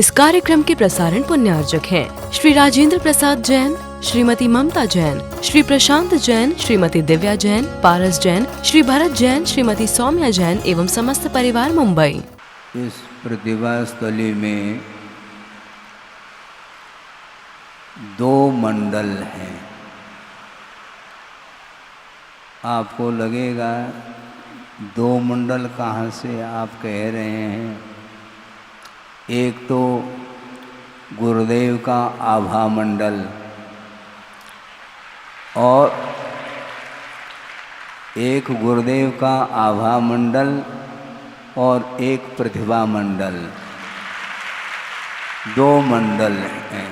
इस कार्यक्रम के प्रसारण पुण्यार्जक हैं श्री राजेंद्र प्रसाद जैन, श्रीमती ममता जैन, श्री प्रशांत जैन, श्रीमती दिव्या जैन, पारस जैन, श्री भरत जैन, श्रीमती सौम्या जैन एवं समस्त परिवार मुंबई। इस प्रतिभा स्थली में 2 मंडल हैं। आपको लगेगा 2 मंडल कहाँ से आप कह रहे हैं। एक तो गुरुदेव का आभा मंडल और एक गुरुदेव का आभा मंडल और एक प्रतिभा मंडल, 2 मंडल हैं।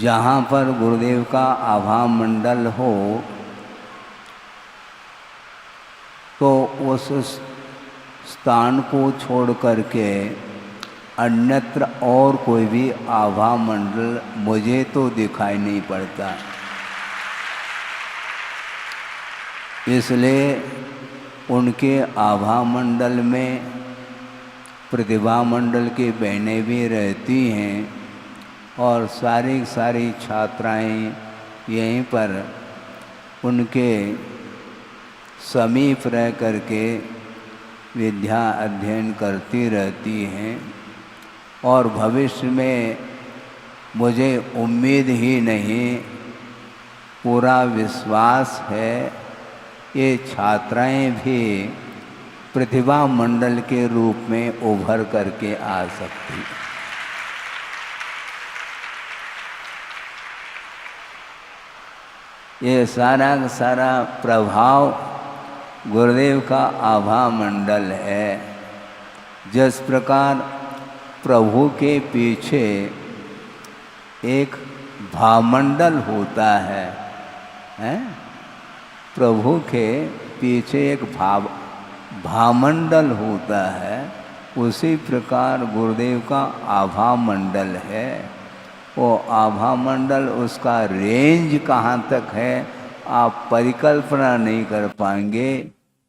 जहाँ पर गुरुदेव का आभा मंडल हो तो उस स्थान को छोड़ करके अन्यत्र और कोई भी आभा मंडल मुझे तो दिखाई नहीं पड़ता। इसलिए उनके आभा मंडल में प्रतिभा मंडल की बहनें भी रहती हैं और सारी छात्राएं यहीं पर उनके समीप रह करके विद्या अध्ययन करती रहती हैं। और भविष्य में मुझे उम्मीद ही नहीं, पूरा विश्वास है ये छात्राएं भी प्रतिभा मंडल के रूप में उभर करके आ सकती हैं। ये सारा प्रभाव गुरुदेव का आभा मंडल है। जिस प्रकार प्रभु के पीछे एक भामंडल होता है, प्रभु के पीछे एक भामंडल होता है, उसी प्रकार गुरुदेव का आभा मंडल है। वो आभा मंडल, उसका रेंज कहाँ तक है आप परिकल्पना नहीं कर पाएंगे।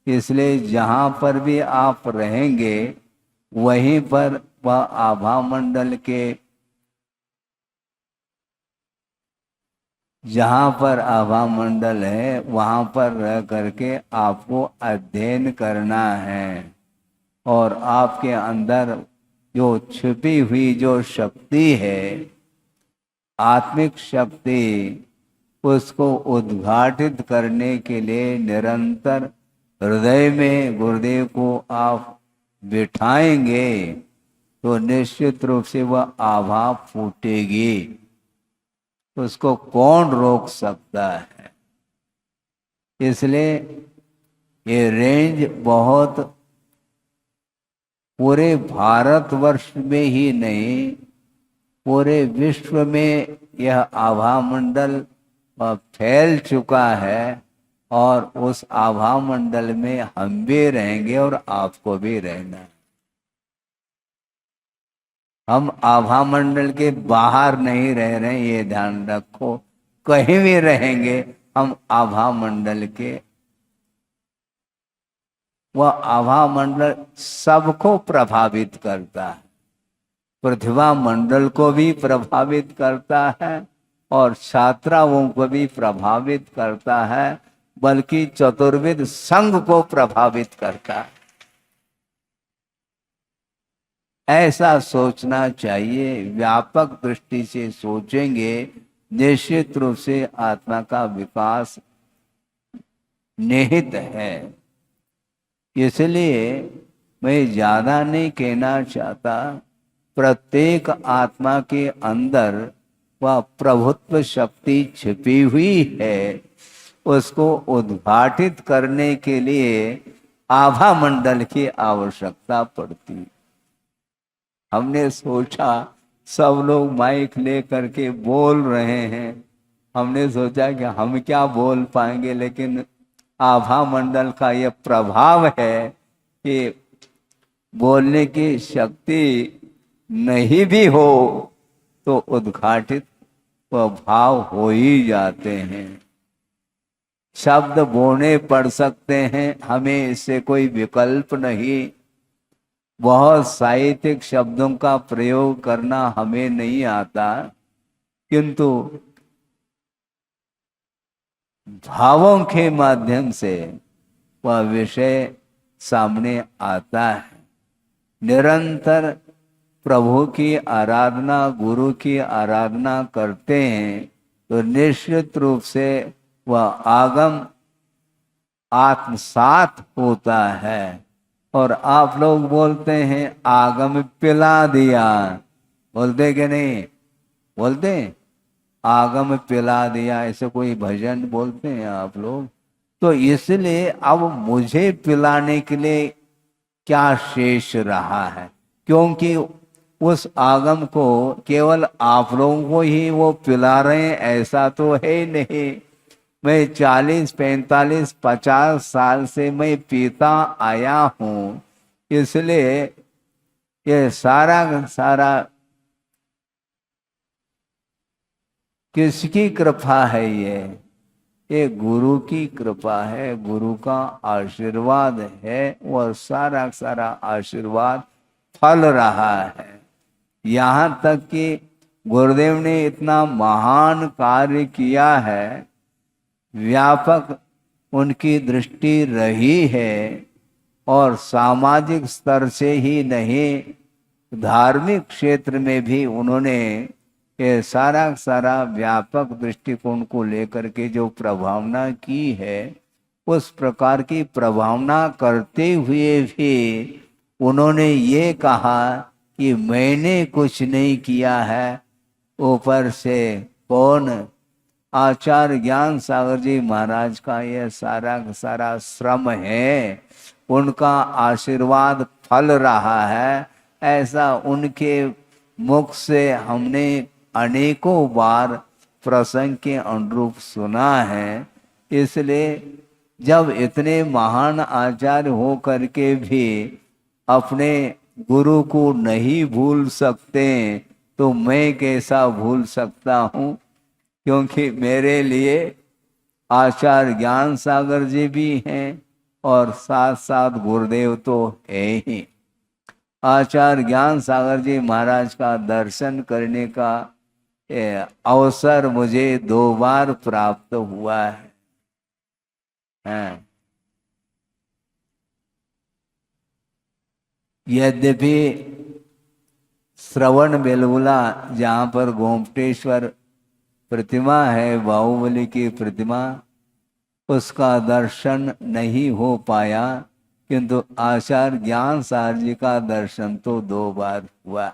इसलिए जहाँ पर भी आप रहेंगे वहीं पर वह आभा मंडल के, जहाँ पर आभा मंडल है वहाँ पर रह करके आपको अध्ययन करना है। और आपके अंदर जो छिपी हुई जो शक्ति है, आत्मिक शक्ति, उसको उद्घाटित करने के लिए निरंतर हृदय में गुरुदेव को आप बिठाएंगे तो निश्चित रूप से वह आभा फूटेगी। उसको कौन रोक सकता है। इसलिए ये रेंज बहुत, पूरे भारतवर्ष में ही नहीं पूरे विश्व में यह आभा मंडल फैल चुका है। और उस आभा मंडल में हम भी रहेंगे और आपको भी रहना है। हम आभा मंडल के बाहर नहीं रह रहे हैं, ये ध्यान रखो। कहीं भी रहेंगे हम आभा मंडल के। वह आभा मंडल सबको प्रभावित करता है, प्रतिभा मंडल को भी प्रभावित करता है और छात्राओं को भी प्रभावित करता है, बल्कि चतुर्विद संघ को प्रभावित करता है। ऐसा सोचना चाहिए। व्यापक दृष्टि से सोचेंगे निश्चित रूप से आत्मा का विकास निहित है। इसलिए मैं ज्यादा नहीं कहना चाहता। प्रत्येक आत्मा के अंदर वह प्रभुत्व शक्ति छिपी हुई है, उसको उद्घाटित करने के लिए आभा मंडल की आवश्यकता पड़ती। हमने सोचा सब लोग माइक ले करके बोल रहे हैं, हमने सोचा कि हम क्या बोल पाएंगे, लेकिन आभा मंडल का यह प्रभाव है कि बोलने की शक्ति नहीं भी हो तो उद्घाटित भाव हो ही जाते हैं। शब्द बोलने पड़ सकते हैं, हमें इससे कोई विकल्प नहीं। बहुत साहित्यिक शब्दों का प्रयोग करना हमें नहीं आता, किंतु भावों के माध्यम से वह विषय सामने आता है। निरंतर प्रभु की आराधना, गुरु की आराधना करते हैं तो निश्चित रूप से वह आगम आत्मसात होता है। और आप लोग बोलते हैं आगम पिला दिया, बोलते कि नहीं बोलते? आगम पिला दिया, ऐसे कोई भजन बोलते हैं आप लोग? तो इसलिए अब मुझे पिलाने के लिए क्या शेष रहा है? क्योंकि उस आगम को केवल आप लोगों को ही वो पिला रहे हैं ऐसा तो है ही नहीं। मैं 40, 45, 50 साल से मैं पीता आया हूँ, इसलिए ये सारा सारा किसकी कृपा है? ये गुरु की कृपा है, गुरु का आशीर्वाद है। वह सारा सारा आशीर्वाद फल रहा है। यहाँ तक कि गुरुदेव ने इतना महान कार्य किया है, व्यापक उनकी दृष्टि रही है, और सामाजिक स्तर से ही नहीं धार्मिक क्षेत्र में भी उन्होंने ये सारा सारा व्यापक दृष्टिकोण को लेकर के जो प्रभावना की है, उस प्रकार की प्रभावना करते हुए भी उन्होंने ये कहा कि मैंने कुछ नहीं किया है, ऊपर से कौन? आचार्य ज्ञान सागर जी महाराज का यह सारा सारा श्रम है, उनका आशीर्वाद फल रहा है। ऐसा उनके मुख से हमने अनेकों बार प्रसंग के अनुरूप सुना है। इसलिए जब इतने महान आचार्य हो करके भी अपने गुरु को नहीं भूल सकते, तो मैं कैसा भूल सकता हूँ? क्योंकि मेरे लिए आचार्य ज्ञान सागर जी भी हैं और साथ साथ गुरुदेव तो है ही। आचार्य ज्ञान सागर जी महाराज का दर्शन करने का अवसर मुझे 2 बार प्राप्त हुआ है। यद्यपि श्रवण बेलगुला जहाँ पर गोमटेश्वर प्रतिमा है, बाहुबली की प्रतिमा, उसका दर्शन नहीं हो पाया, किंतु आचार्य ज्ञान सागर जी का दर्शन तो 2 बार हुआ।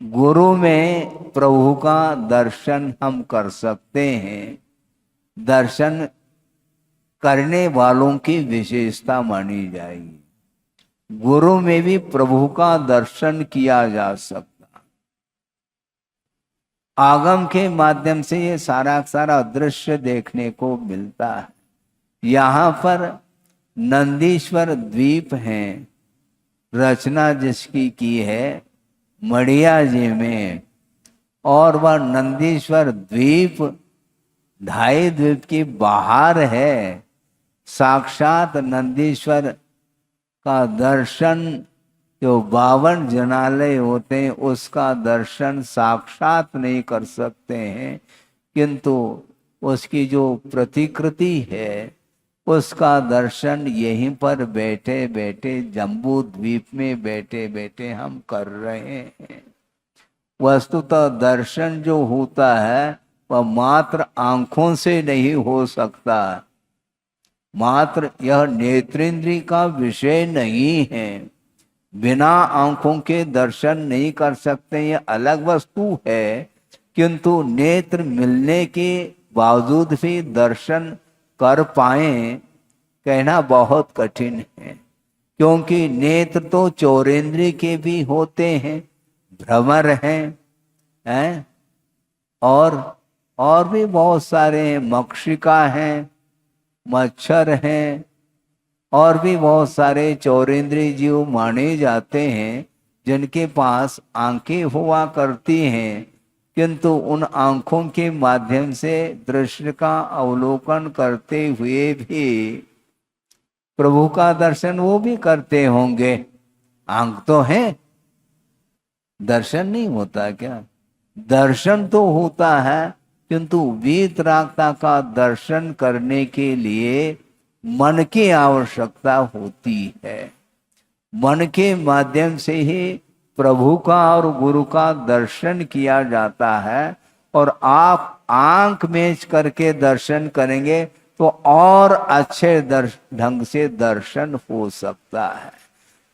गुरु में प्रभु का दर्शन हम कर सकते हैं, दर्शन करने वालों की विशेषता मानी जाएगी। गुरु में भी प्रभु का दर्शन किया जा सकता। आगम के माध्यम से ये सारा सारा दृश्य देखने को मिलता है। यहाँ पर नंदीश्वर द्वीप है, रचना जिसकी की है मड़िया जी में, और वह नंदीश्वर द्वीप 2.5 द्वीप की बाहर है। साक्षात नंदीश्वर का दर्शन, जो 52 जनालय होते हैं, उसका दर्शन साक्षात नहीं कर सकते हैं, किंतु उसकी जो प्रतिकृति है उसका दर्शन यहीं पर बैठे बैठे, जम्बू द्वीप में बैठे बैठे हम कर रहे हैं। वस्तुतः दर्शन जो होता है वह मात्र आंखों से नहीं हो सकता, मात्र यह नेत्रेंद्रिय का विषय नहीं है। बिना आंखों के दर्शन नहीं कर सकते, यह अलग वस्तु है, किंतु नेत्र मिलने के बावजूद भी दर्शन कर पाए कहना बहुत कठिन है, क्योंकि नेत्र तो चौरेंद्रिय के भी होते हैं, भ्रमर हैं, और भी बहुत सारे हैं, मक्षिका हैं, मच्छर हैं, और भी बहुत सारे चौरेंद्रिय जीव माने जाते हैं जिनके पास आंखें हुआ करती हैं, किंतु उन आंखों के माध्यम से दृश्य का अवलोकन करते हुए भी प्रभु का दर्शन वो भी करते होंगे, आंख तो है, दर्शन नहीं होता क्या? दर्शन तो होता है, किंतु वीतरागता का दर्शन करने के लिए मन की आवश्यकता होती है। मन के माध्यम से ही प्रभु का और गुरु का दर्शन किया जाता है। और आप आंख मेज करके दर्शन करेंगे तो और अच्छे ढंग से दर्शन हो सकता है,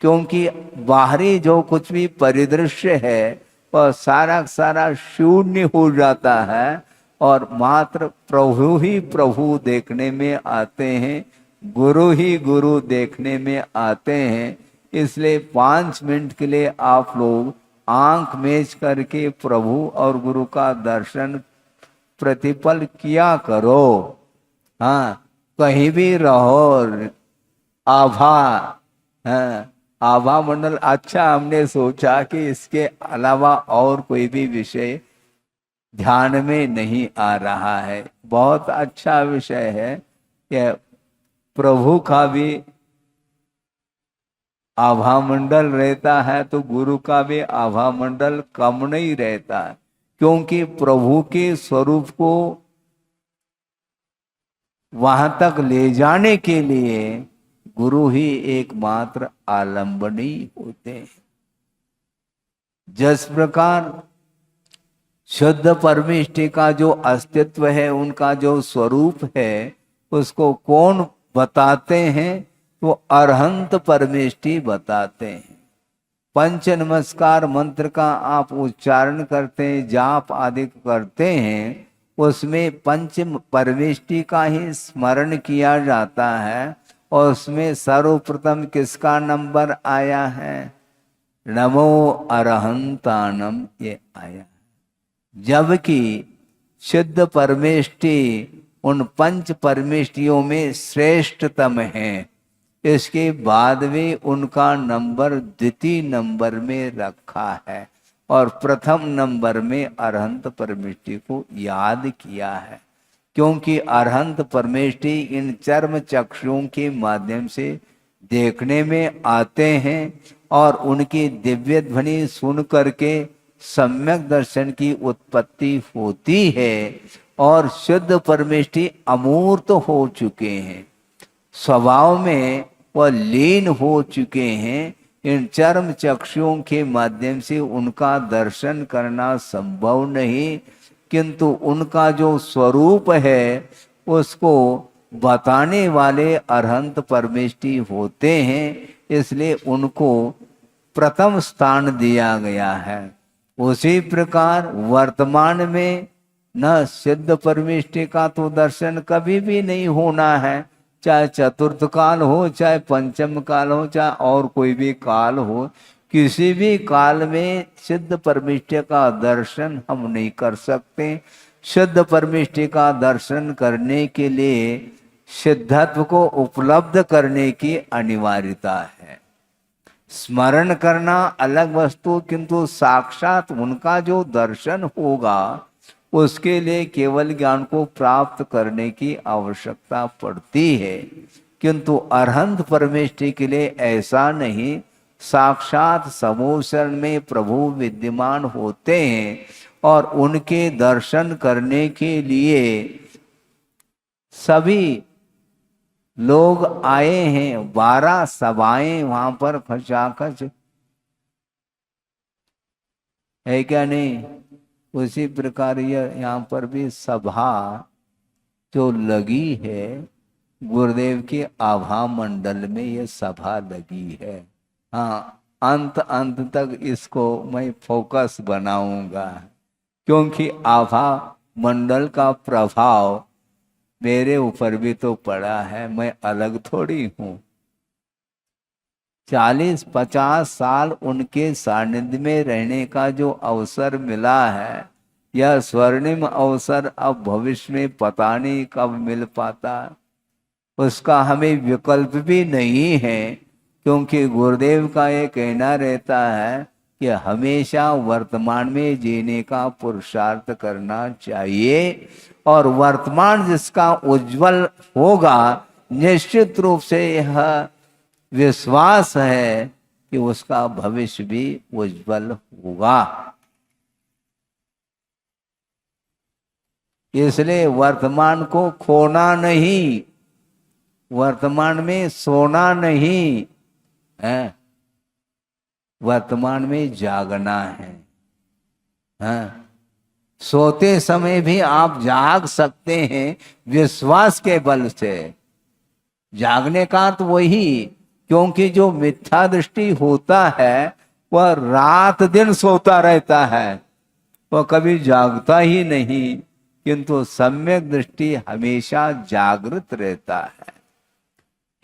क्योंकि बाहरी जो कुछ भी परिदृश्य है वह सारा सारा शून्य हो जाता है और मात्र प्रभु ही प्रभु देखने में आते हैं, गुरु ही गुरु देखने में आते हैं। इसलिए 5 मिनट के लिए आप लोग आंख मेज करके प्रभु और गुरु का दर्शन प्रतिपल किया करो। हाँ, कहीं भी रहो, आभा, हाँ, आभा मंडल अच्छा, हमने सोचा कि इसके अलावा और कोई भी विषय ध्यान में नहीं आ रहा है। बहुत अच्छा विषय है कि प्रभु का भी आभा मंडल रहता है तो गुरु का भी आभा मंडल कम नहीं रहता है, क्योंकि प्रभु के स्वरूप को वहां तक ले जाने के लिए गुरु ही एकमात्र आलंबनी होते हैं। जिस प्रकार शुद्ध परमेष्टि का जो अस्तित्व है, उनका जो स्वरूप है, उसको कौन बताते हैं? तो अरहंत परमेष्टि बताते हैं। पंच नमस्कार मंत्र का आप उच्चारण करते हैं, जाप आदि करते हैं, उसमें पंच परमेष्टि का ही स्मरण किया जाता है। और उसमें सर्वप्रथम किसका नंबर आया है? नमो अरहंतानम, ये आया। जबकि शुद्ध परमेष्टि उन पंच परमेष्टियों में श्रेष्ठतम है। इसके बाद में उनका नंबर द्वितीय नंबर में रखा है और प्रथम नंबर में अरहंत परमेष्टि को याद किया है, क्योंकि अरहंत परमेष्टि इन चर्म चक्षुओं के माध्यम से देखने में आते हैं और उनकी दिव्य ध्वनि सुन करके सम्यक दर्शन की उत्पत्ति होती है। और शुद्ध परमेष्टि अमूर्त हो चुके हैं, स्वभाव में वह लीन हो चुके हैं। इन चर्म चक्षुओं के माध्यम से उनका दर्शन करना संभव नहीं, किंतु उनका जो स्वरूप है उसको बताने वाले अरहंत परमेष्टि होते हैं, इसलिए उनको प्रथम स्थान दिया गया है। उसी प्रकार वर्तमान में न सिद्ध परमेष्टि का तो दर्शन कभी भी नहीं होना है, चाहे चतुर्थ काल हो, चाहे पंचम काल हो, चाहे और कोई भी काल हो, किसी भी काल में सिद्ध परमेष्टि का दर्शन हम नहीं कर सकते। शुद्ध परमेष्टि का दर्शन करने के लिए सिद्धत्व को उपलब्ध करने की अनिवार्यता है। स्मरण करना अलग वस्तु, किंतु साक्षात उनका जो दर्शन होगा उसके लिए केवल ज्ञान को प्राप्त करने की आवश्यकता पड़ती है। किंतु अरहंत परमेष्टि के लिए ऐसा नहीं, साक्षात समोसरण में प्रभु विद्यमान होते हैं और उनके दर्शन करने के लिए सभी लोग आए हैं। 12 सभाएं वहां पर खचाखच है क्या नहीं? उसी प्रकार यहाँ पर भी सभा जो लगी है, गुरुदेव के आभा मंडल में ये सभा लगी है। हाँ, अंत तक इसको मैं फोकस बनाऊंगा, क्योंकि आभा मंडल का प्रभाव मेरे ऊपर भी तो पड़ा है, मैं अलग थोड़ी हूँ। 40-50 साल उनके सानिध्य में रहने का जो अवसर मिला है, यह स्वर्णिम अवसर अब भविष्य में पता नहीं कब मिल पाता। उसका हमें विकल्प भी नहीं है, क्योंकि गुरुदेव का ये कहना रहता है कि हमेशा वर्तमान में जीने का पुरुषार्थ करना चाहिए, और वर्तमान जिसका उज्जवल होगा निश्चित रूप से यह विश्वास है कि उसका भविष्य भी उज्जवल होगा। इसलिए वर्तमान को खोना नहीं, वर्तमान में सोना नहीं है, वर्तमान में जागना है। सोते समय भी आप जाग सकते हैं विश्वास के बल से। जागने का अर्थ वही, क्योंकि जो मिथ्या दृष्टि होता है वह रात दिन सोता रहता है, वह कभी जागता ही नहीं, किंतु सम्यक दृष्टि हमेशा जागृत रहता है।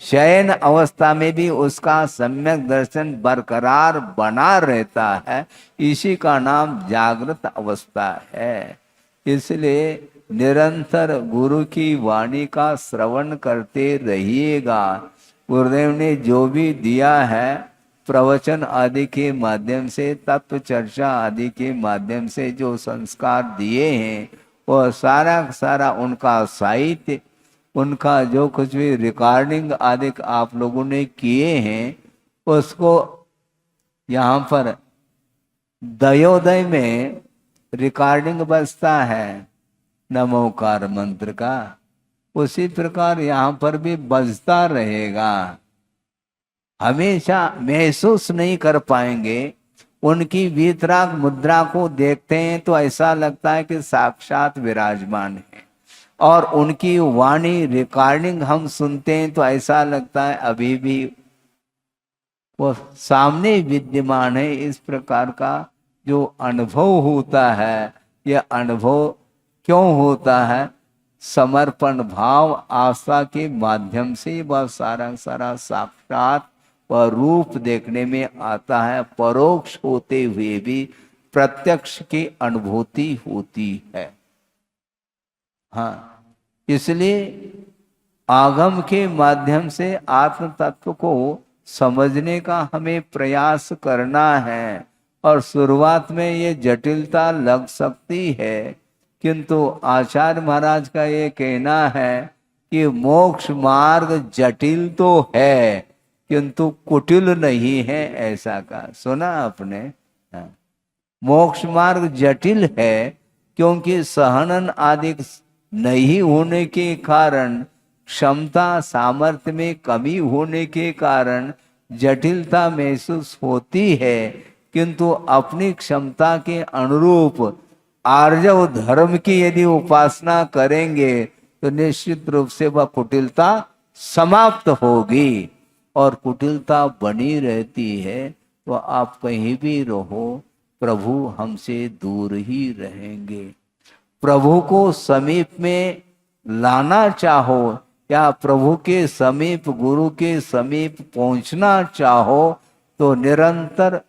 शयन अवस्था में भी उसका सम्यक दर्शन बरकरार बना रहता है, इसी का नाम जागृत अवस्था है। इसलिए निरंतर गुरु की वाणी का श्रवण करते रहिएगा। गुरुदेव ने जो भी दिया है प्रवचन आदि के माध्यम से, तत्व चर्चा आदि के माध्यम से जो संस्कार दिए हैं, वह सारा सारा उनका साहित्य, उनका जो कुछ भी रिकॉर्डिंग आदि आप लोगों ने किए हैं, उसको यहाँ पर दयोदय में रिकॉर्डिंग बजता है नमोकार मंत्र का, उसी प्रकार यहाँ पर भी बजता रहेगा। हमेशा महसूस नहीं कर पाएंगे। उनकी वीतराग मुद्रा को देखते हैं तो ऐसा लगता है कि साक्षात विराजमान है, और उनकी वाणी रिकॉर्डिंग हम सुनते हैं तो ऐसा लगता है अभी भी वो सामने विद्यमान है। इस प्रकार का जो अनुभव होता है, यह अनुभव क्यों होता है? समर्पण भाव आस्था के माध्यम से वह सारा सारा साक्षात वह रूप देखने में आता है। परोक्ष होते हुए भी प्रत्यक्ष की अनुभूति होती है। हाँ, इसलिए आगम के माध्यम से आत्म तत्व को समझने का हमें प्रयास करना है। और शुरुआत में ये जटिलता लग सकती है, किंतु आचार्य महाराज का ये कहना है कि मोक्ष मार्ग जटिल तो है किंतु कुटिल नहीं है। ऐसा कहा, सुना आपने? हाँ। मोक्ष मार्ग जटिल है क्योंकि सहनन आदि नहीं होने के कारण, क्षमता सामर्थ्य में कमी होने के कारण जटिलता महसूस होती है, किंतु अपनी क्षमता के अनुरूप आर्जव धर्म की यदि उपासना करेंगे तो निश्चित रूप से वह कुटिलता समाप्त होगी। और कुटिलता बनी रहती है तो आप कहीं भी रहो, प्रभु हमसे दूर ही रहेंगे। प्रभु को समीप में लाना चाहो या प्रभु के समीप, गुरु के समीप पहुंचना चाहो तो निरंतर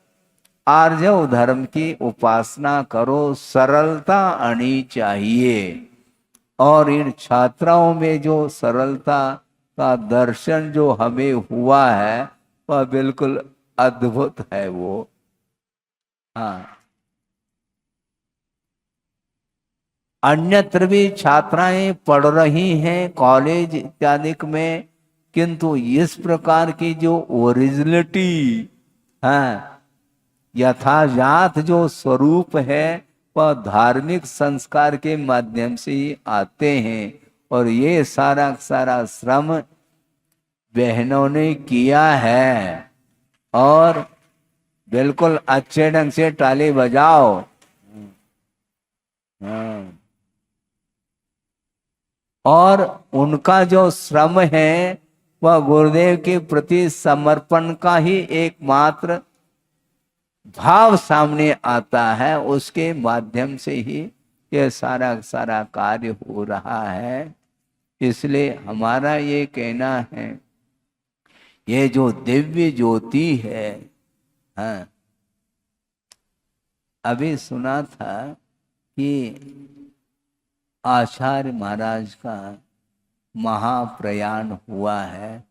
आर्जव धर्म की उपासना करो। सरलता आनी चाहिए। और इन छात्राओं में जो सरलता का दर्शन जो हमें हुआ है वह बिल्कुल अद्भुत है वो। हाँ, अन्यत्र भी छात्राएं पढ़ रही हैं कॉलेज इत्यादि में, किंतु इस प्रकार की जो ओरिजिनलिटी है, यथाजात जो स्वरूप है, वह धार्मिक संस्कार के माध्यम से ही आते हैं। और ये सारा सारा श्रम बहनों ने किया है। और बिल्कुल अच्छे ढंग से ताली बजाओ। और उनका जो श्रम है वह गुरुदेव के प्रति समर्पण का ही एकमात्र भाव सामने आता है। उसके माध्यम से ही यह सारा सारा कार्य हो रहा है। इसलिए हमारा ये कहना है, ये जो दिव्य ज्योति है, हाँ, अभी सुना था कि आचार्य महाराज का महाप्रयाण हुआ है।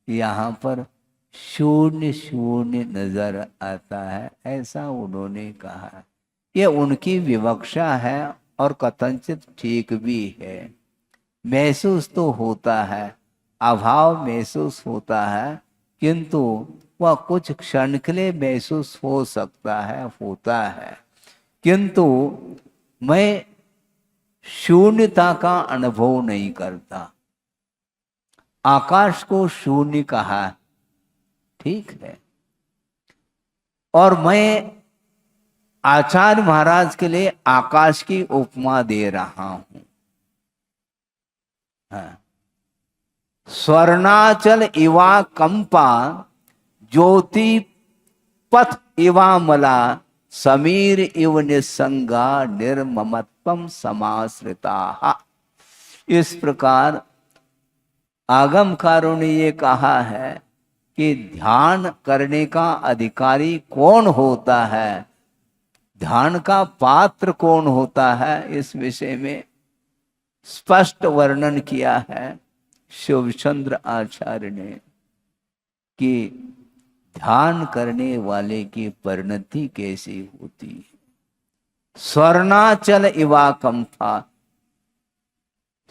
यहाँ पर शून्य शून्य नजर आता है, ऐसा उन्होंने कहा। ये उनकी विवक्षा है और कथनचित ठीक भी है। महसूस तो होता है, अभाव महसूस होता है, किंतु वह कुछ क्षण के लिए महसूस हो सकता है, होता है, किंतु मैं शून्यता का अनुभव नहीं करता। आकाश को शून्य कहा, ठीक है, और मैं आचार्य महाराज के लिए आकाश की उपमा दे रहा हूं। हाँ। स्वर्णाचल इवा कंपा ज्योति पथ इवा मला समीर इव निसंगा निर्ममत्वम समाश्रिता। इस प्रकार आगमकारों ने ये कहा है कि ध्यान करने का अधिकारी कौन होता है, ध्यान का पात्र कौन होता है, इस विषय में स्पष्ट वर्णन किया है शिवचंद्र आचार्य ने कि ध्यान करने वाले की परिणति कैसी होती है। स्वर्णाचल इवा कंपा,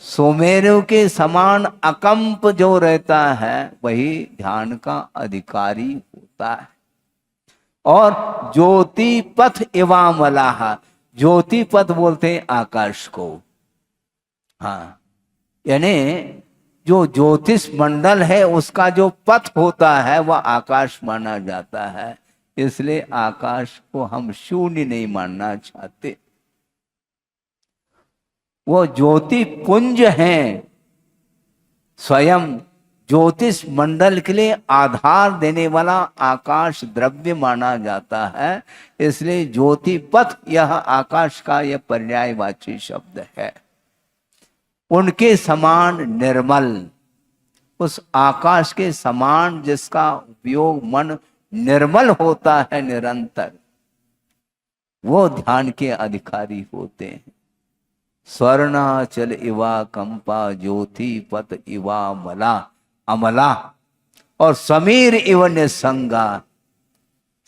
सुमेरु के समान अकंप जो रहता है वही ध्यान का अधिकारी होता है। और ज्योति पथ इवा मलाह, ज्योति पथ बोलते हैं आकाश को। हाँ, यानी जो ज्योतिष मंडल है उसका जो पथ होता है वह आकाश माना जाता है। इसलिए आकाश को हम शून्य नहीं मानना चाहते। वो ज्योति पुंज हैं, स्वयं ज्योतिष मंडल के लिए आधार देने वाला आकाश द्रव्य माना जाता है। इसलिए ज्योति पथ यह आकाश का यह पर्यायवाची शब्द है। उनके समान निर्मल, उस आकाश के समान जिसका उपयोग मन निर्मल होता है निरंतर, वो ध्यान के अधिकारी होते हैं। स्वर्णाचल इवा कंपा ज्योति पथ इवा मला अमला और समीर इव निसंगा।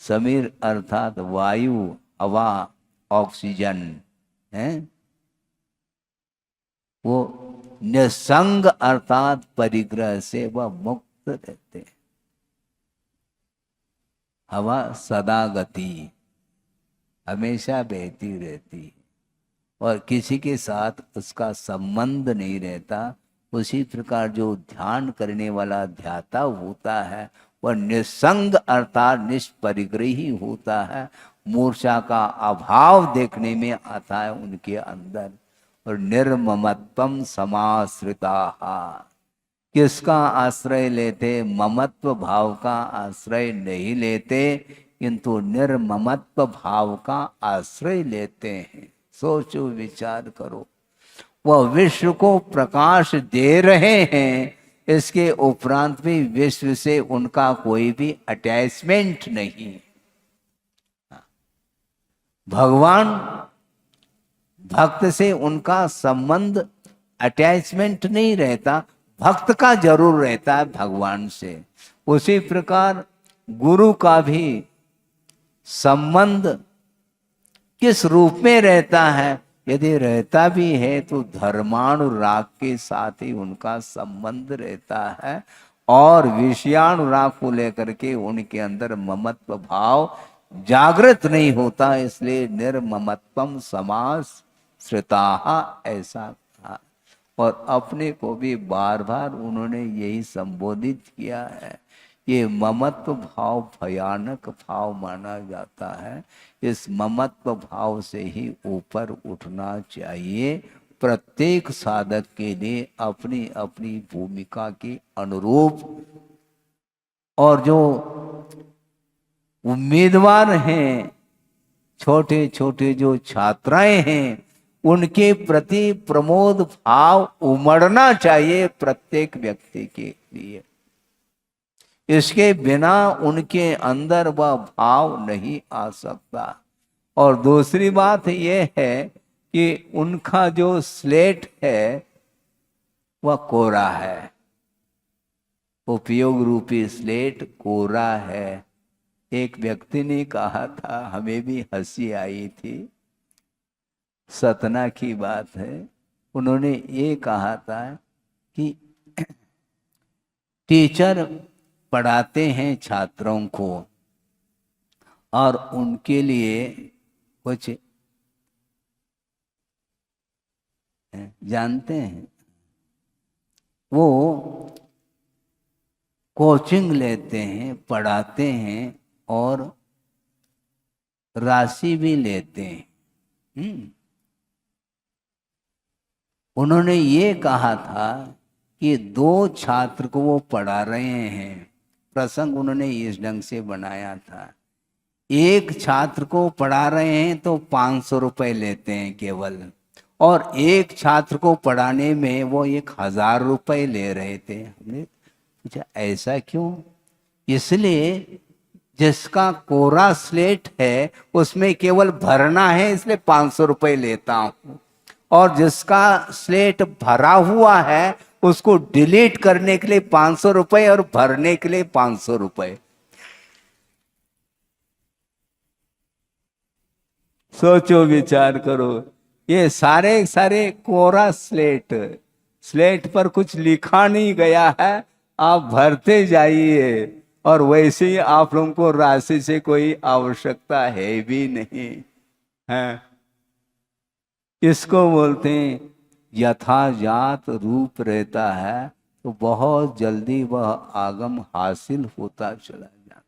समीर अर्थात वायु, हवा, ऑक्सीजन है, वो निसंग अर्थात परिग्रह से वह मुक्त रहते हैं। हवा सदा गति, हमेशा बहती रहती है और किसी के साथ उसका संबंध नहीं रहता। उसी प्रकार जो ध्यान करने वाला ध्याता होता है वह निसंग अर्थात निष्परिग्रही होता है। मूर्छा का अभाव देखने में आता है उनके अंदर। और निर्ममत्वम समाश्रिता, किसका आश्रय लेते? ममत्व भाव का आश्रय नहीं लेते, किंतु निर्ममत्व भाव का आश्रय लेते हैं। सोचो, विचार करो, वह विश्व को प्रकाश दे रहे हैं, इसके उपरांत भी विश्व से उनका कोई भी अटैचमेंट नहीं। भगवान भक्त से उनका संबंध अटैचमेंट नहीं रहता, भक्त का जरूर रहता है भगवान से। उसी प्रकार गुरु का भी संबंध किस रूप में रहता है? यदि रहता भी है तो धर्मानुराग के साथ ही उनका संबंध रहता है और विषयानुराग को लेकर के उनके अंदर ममत्व भाव जागृत नहीं होता। इसलिए निर्ममत्वम समास श्रिता ऐसा कहा। और अपने को भी बार बार उन्होंने यही संबोधित किया है। ये ममत्व भाव भयानक भाव माना जाता है। इस ममत्व भाव से ही ऊपर उठना चाहिए प्रत्येक साधक के लिए, अपनी अपनी भूमिका के अनुरूप। और जो उम्मीदवार हैं, छोटे छोटे जो छात्राएं हैं, उनके प्रति प्रमोद भाव उमड़ना चाहिए प्रत्येक व्यक्ति के लिए। इसके बिना उनके अंदर वह भाव नहीं आ सकता। और दूसरी बात यह है कि उनका जो स्लेट है वह कोरा है, उपयोग रूपी स्लेट कोरा है। एक व्यक्ति ने कहा था, हमें भी हंसी आई थी, सतना की बात है। उन्होंने ये कहा था कि टीचर पढ़ाते हैं छात्रों को और उनके लिए कुछ जानते हैं, वो कोचिंग लेते हैं, पढ़ाते हैं और राशि भी लेते हैं। उन्होंने ये कहा था कि 2 छात्र को वो पढ़ा रहे हैं, प्रसंग उन्होंने इस ढंग से बनाया था। एक छात्र को पढ़ा रहे हैं तो 500 रुपए लेते हैं केवल, और एक छात्र को पढ़ाने में वो 1000 रुपए ले रहे थे। हमने पूछा ऐसा क्यों? इसलिए जिसका कोरा स्लेट है उसमें केवल भरना है, इसलिए 500 रुपए लेता हूं, और जिसका स्लेट भरा हुआ है उसको डिलीट करने के लिए 500 रुपए और भरने के लिए 500 रुपए। सोचो, विचार करो, ये सारे सारे कोरा स्लेट, स्लेट पर कुछ लिखा नहीं गया है, आप भरते जाइए, और वैसे ही आप लोगों को राशि से कोई आवश्यकता है भी नहीं है। इसको बोलते हैं यथाजात रूप रहता है तो बहुत जल्दी वह आगम हासिल होता चला जाता है।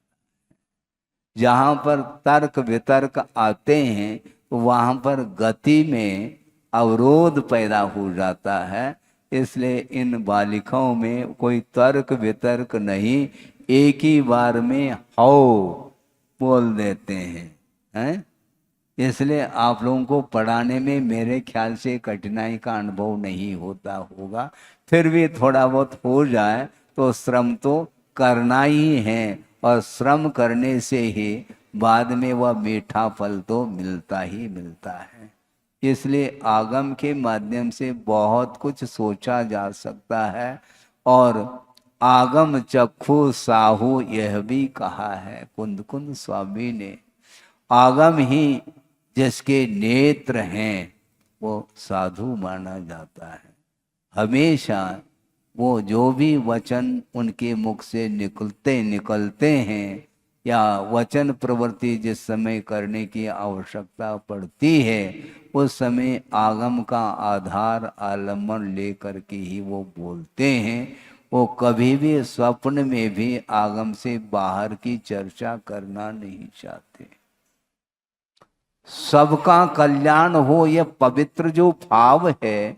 जहाँ पर तर्क वितर्क आते हैं तो वहाँ पर गति में अवरोध पैदा हो जाता है। इसलिए इन बालिकाओं में कोई तर्क वितर्क नहीं, एक ही बार में हाओ बोल देते हैं। इसलिए आप लोगों को पढ़ाने में मेरे ख्याल से कठिनाई का अनुभव नहीं होता होगा, फिर भी थोड़ा बहुत हो जाए तो श्रम तो करना ही है, और श्रम करने से ही बाद में वह मीठा फल तो मिलता ही मिलता है। इसलिए आगम के माध्यम से बहुत कुछ सोचा जा सकता है, और आगम चक्षु साहू यह भी कहा है कुंद कुंद स्वामी ने, आगम ही जिसके नेत्र हैं वो साधु माना जाता है। हमेशा वो जो भी वचन उनके मुख से निकलते हैं, या वचन प्रवृत्ति जिस समय करने की आवश्यकता पड़ती है, उस समय आगम का आधार आलम्बन लेकर के ही वो बोलते हैं। वो कभी भी स्वप्न में भी आगम से बाहर की चर्चा करना नहीं चाहते। सबका कल्याण हो, यह पवित्र जो भाव है,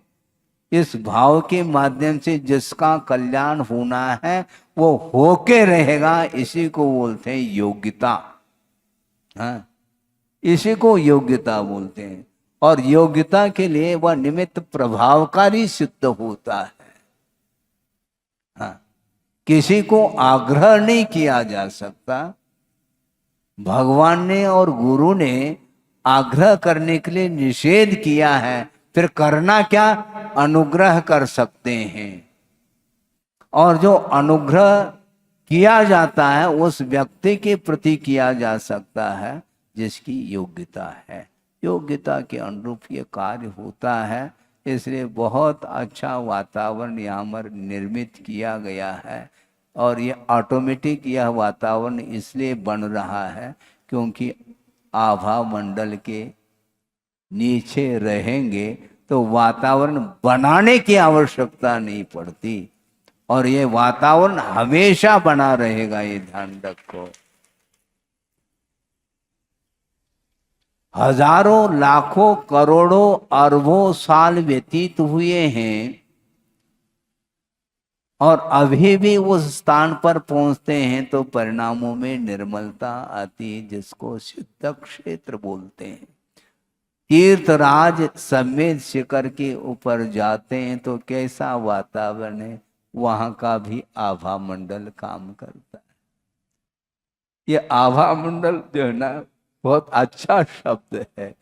इस भाव के माध्यम से जिसका कल्याण होना है वो होके रहेगा, इसी को बोलते हैं योग्यता। हाँ, इसी को योग्यता बोलते हैं, और योग्यता के लिए वह निमित्त प्रभावकारी सिद्ध होता है। हाँ, किसी को आग्रह नहीं किया जा सकता। भगवान ने और गुरु ने आग्रह करने के लिए निषेध किया है, फिर करना क्या? अनुग्रह कर सकते हैं। और जो अनुग्रह किया जाता है उस व्यक्ति के प्रति किया जा सकता है जिसकी योग्यता है। योग्यता के अनुरूप ये कार्य होता है। इसलिए बहुत अच्छा वातावरण यहाँ पर निर्मित किया गया है, और ये ऑटोमेटिक यह वातावरण इसलिए बन रहा है क्योंकि आभा मंडल के नीचे रहेंगे तो वातावरण बनाने की आवश्यकता नहीं पड़ती, और ये वातावरण हमेशा बना रहेगा, ये ध्यान रखो। हजारों लाखों करोड़ों अरबों साल व्यतीत हुए हैं और अभी भी उस स्थान पर पहुंचते हैं तो परिणामों में निर्मलता आती है, जिसको सिद्ध क्षेत्र बोलते हैं। तीर्थराज समेत शिखर के ऊपर जाते हैं तो कैसा वातावरण है, वहां का भी आभा मंडल काम करता है। ये आभा मंडल जो है ना, बहुत अच्छा शब्द है।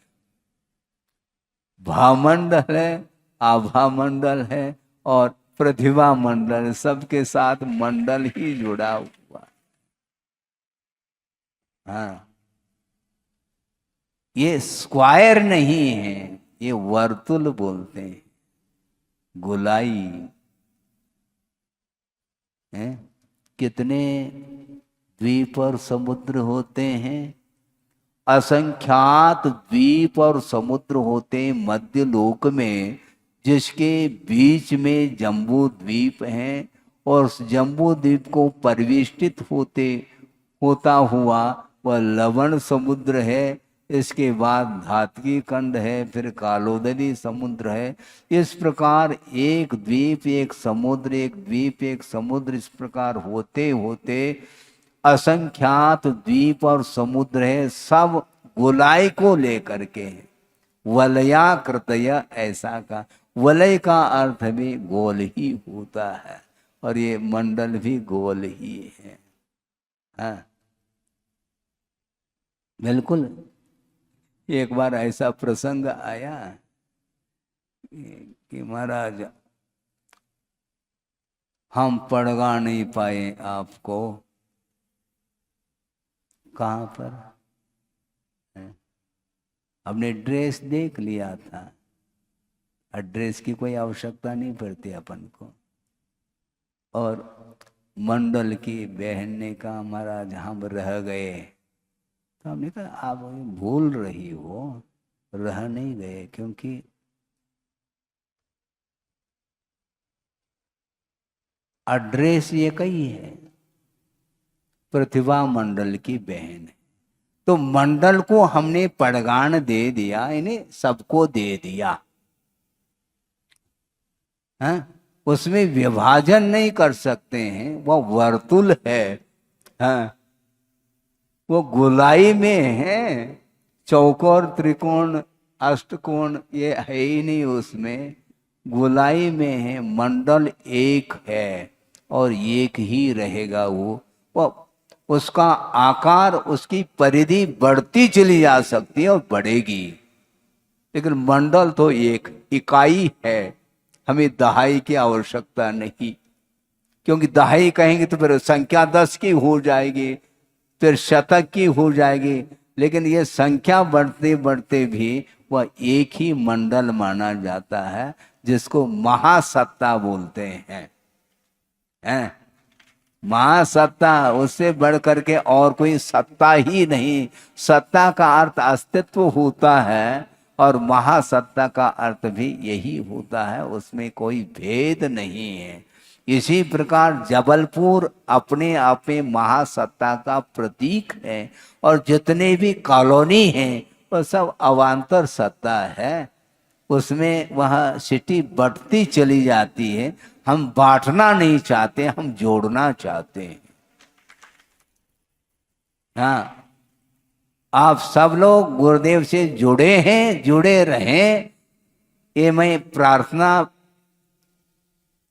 भामंडल है, आभा मंडल है और प्रतिभा मंडल, सबके साथ मंडल ही जुड़ा हुआ। हाँ, ये स्क्वायर नहीं है, ये वर्तुल बोलते हैं, गोलाई है। कितने द्वीप और समुद्र होते हैं? असंख्यात द्वीप और समुद्र होते हैं मध्य लोक में, जिसके बीच में जम्बू द्वीप है, और उस जम्बू द्वीप को परिवेष्टित होता हुआ वह लवण समुद्र है। इसके बाद धातकी कंड है, फिर कालोदरी समुद्र है। इस प्रकार एक द्वीप एक समुद्र, एक द्वीप एक समुद्र, इस प्रकार होते होते असंख्यात द्वीप और समुद्र है, सब गोलाई को लेकर के हैं। वलया कृतय ऐसा का, वलय का अर्थ भी गोल ही होता है, और ये मंडल भी गोल ही है। हाँ बिल्कुल। एक बार ऐसा प्रसंग आया कि महाराज हम पड़गा नहीं पाए आपको। कहाँ पर? हमने ड्रेस देख लिया था, ड्रेस की कोई आवश्यकता नहीं पड़ती अपन को। और मंडल की बहन ने कहा महाराज हम रह गए। तो हमने कहा आप भूल रही हो, रह नहीं गए, क्योंकि एड्रेस ये कही है, प्रतिभा मंडल की बहन है। तो मंडल को हमने पड़गान दे दिया, इन्हें सबको दे दिया। हाँ? उसमें विभाजन नहीं कर सकते हैं, वह वर्तुल है। हाँ? वो गोलाई में है, चौकोर त्रिकोण अष्टकोण ये है ही नहीं उसमें, गोलाई में है। मंडल एक है और एक ही रहेगा। वो उसका आकार, उसकी परिधि बढ़ती चली जा सकती है और बढ़ेगी, लेकिन मंडल तो एक इकाई है। हमें दहाई की आवश्यकता नहीं, क्योंकि दहाई कहेंगे तो फिर संख्या 10 की हो जाएगी, फिर शतक की हो जाएगी। लेकिन ये संख्या बढ़ते बढ़ते भी वह एक ही मंडल माना जाता है, जिसको महासत्ता बोलते हैं। महासत्ता, उससे बढ़ करके और कोई सत्ता ही नहीं। सत्ता का अर्थ अस्तित्व होता है, और महासत्ता का अर्थ भी यही होता है, उसमें कोई भेद नहीं है। इसी प्रकार जबलपुर अपने आप में महासत्ता का प्रतीक है, और जितने भी कॉलोनी हैं वह सब अवान्तर सत्ता है। उसमें वह सिटी बढ़ती चली जाती है। हम बांटना नहीं चाहते, हम जोड़ना चाहते हैं। हाँ, आप सब लोग गुरुदेव से जुड़े हैं, जुड़े रहें, ये मैं प्रार्थना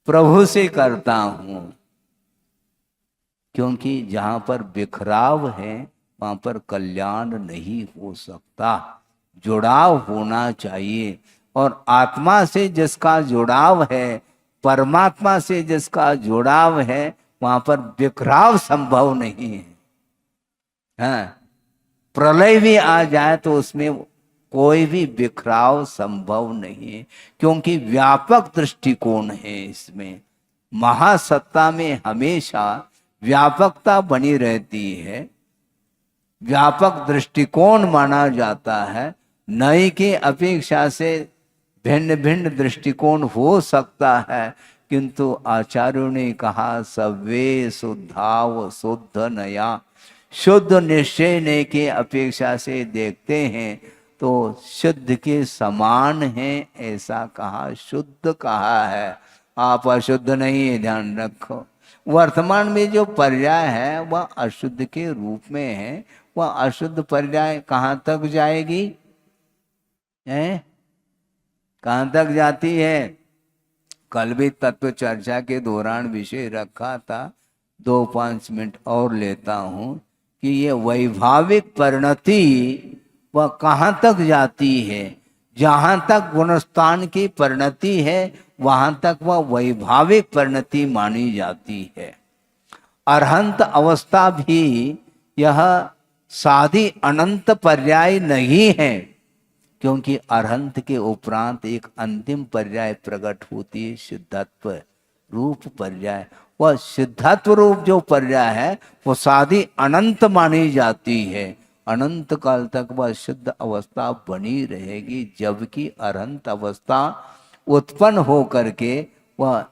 प्रभु से करता हूं। क्योंकि जहां पर बिखराव है वहां पर कल्याण नहीं हो सकता। जुड़ाव होना चाहिए, और आत्मा से जिसका जुड़ाव है, परमात्मा से जिसका जुड़ाव है, वहां पर बिखराव संभव नहीं है। हाँ, प्रलय भी आ जाए तो उसमें कोई भी बिखराव संभव नहीं है, क्योंकि व्यापक दृष्टिकोण है इसमें। महासत्ता में हमेशा व्यापकता बनी रहती है, व्यापक दृष्टिकोण माना जाता है। नई की अपेक्षा से भिन्न भिन्न दृष्टिकोण हो सकता है, किंतु आचार्यों ने कहा सव्वे शुद्धाव शुद्ध नया। शुद्ध निश्चय ने के अपेक्षा से देखते हैं तो शुद्ध के समान है, ऐसा कहा, शुद्ध कहा है। आप अशुद्ध नहीं है, ध्यान रखो। वर्तमान में जो पर्याय है वह अशुद्ध के रूप में है। वह अशुद्ध पर्याय कहाँ तक जाएगी? कहाँ तक जाती है? कल भी तत्व चर्चा के दौरान विषय रखा था, 2-5 मिनट और लेता हूं कि ये वैभाविक परिणति वह कहाँ तक जाती है। जहां तक गुणस्थान की परिणति है वहां तक वह वैभाविक परिणति मानी जाती है। अरहंत अवस्था भी यह साधी अनंत पर्याय नहीं है, क्योंकि अरहंत के उपरांत एक अंतिम पर्याय प्रकट होती है, सिद्धत्व रूप पर्याय। वह सिद्धत्व रूप जो पर्याय है वो साधी अनंत मानी जाती है। अनंत काल तक वह सिद्ध अवस्था बनी रहेगी, जबकि अरहंत अवस्था उत्पन्न हो करके वह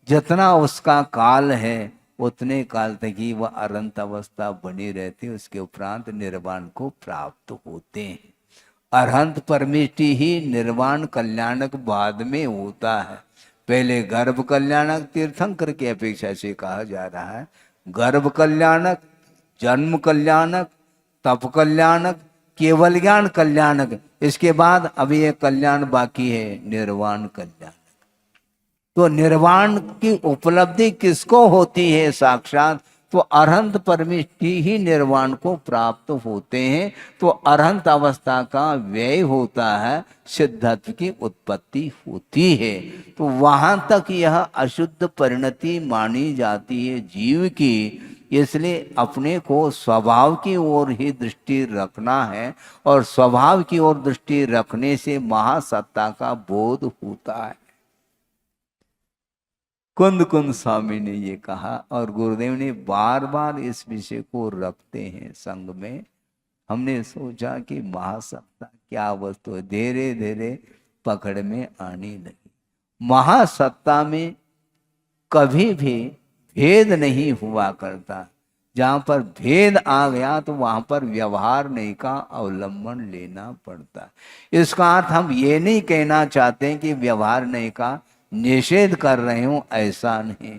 जितना उसका काल है उतने काल तक ही वह अरहंत अवस्था बनी रहती है। उसके उपरांत निर्वाण को प्राप्त होते हैं। अरहंत परमिष्टि ही निर्वाण कल्याणक बाद में होता है। पहले गर्भ कल्याणक तीर्थंकर की अपेक्षा से कहा जा रहा है। गर्भ कल्याणक, जन्म कल्याणक, तप कल्याणक, केवल ज्ञान कल्याणक, इसके बाद अभी एक कल्याण बाकी है, निर्वाण कल्याणक। तो निर्वाण की उपलब्धि किसको होती है साक्षात? तो अरहंत परमिष्टि ही निर्वाण को प्राप्त होते हैं। तो अरहंत अवस्था का व्यय होता है, सिद्धत्व की उत्पत्ति होती है। तो वहां तक यह अशुद्ध परिणति मानी जाती है जीव की। इसलिए अपने को स्वभाव की ओर ही दृष्टि रखना है, और स्वभाव की ओर दृष्टि रखने से महासत्ता का बोध होता है। कुंद कुंद स्वामी ने ये कहा, और गुरुदेव ने बार बार इस विषय को रखते हैं संग में। हमने सोचा कि महासत्ता क्या वस्तु है, धीरे धीरे पकड़ में आने लगी। महासत्ता में कभी भी भेद नहीं हुआ करता। जहां पर भेद आ गया तो वहां पर व्यवहार नहीं का अवलंबन लेना पड़ता। इसका अर्थ हम ये नहीं कहना चाहते कि व्यवहार नहीं का निषेध कर रहे हूं, ऐसा नहीं।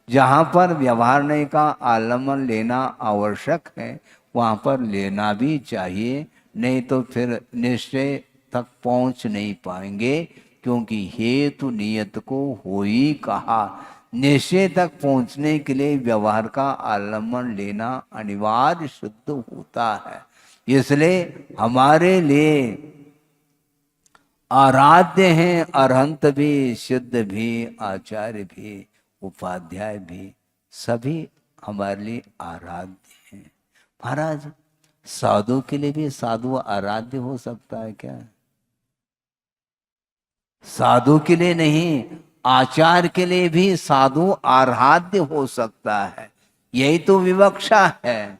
जहां पर व्यवहार नहीं का आलम्बन लेना आवश्यक है वहां पर लेना भी चाहिए, नहीं तो फिर निश्चय तक पहुंच नहीं पाएंगे। क्योंकि हेतु नियत को हो ही कहा। निश्चय तक पहुंचने के लिए व्यवहार का आलम्बन लेना अनिवार्य सिद्ध होता है। इसलिए हमारे लिए आराध्य हैं अरहंत भी, सिद्ध भी, आचार्य भी, उपाध्याय भी, सभी हमारे लिए आराध्य हैं। महाराज, साधु के लिए भी साधु आराध्य हो सकता है क्या? साधु के लिए नहीं, आचार्य के लिए भी साधु आराध्य हो सकता है। यही तो विवक्षा है।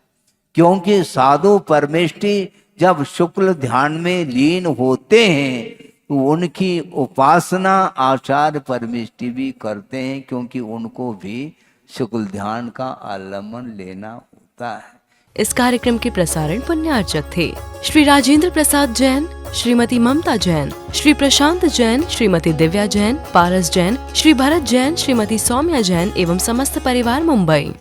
क्योंकि साधु परमेष्टि जब शुक्ल ध्यान में लीन होते हैं तो उनकी उपासना आचार्य परमेष्टि भी करते हैं, क्योंकि उनको भी शुक्ल ध्यान का आलम्बन लेना होता है। इस कार्यक्रम के प्रसारण पुण्यार्चक थे श्री राजेंद्र प्रसाद जैन, श्रीमती ममता जैन, श्री प्रशांत जैन, श्रीमती दिव्या जैन, पारस जैन, श्री भरत जैन, श्रीमती सौम्या जैन एवं समस्त परिवार, मुंबई।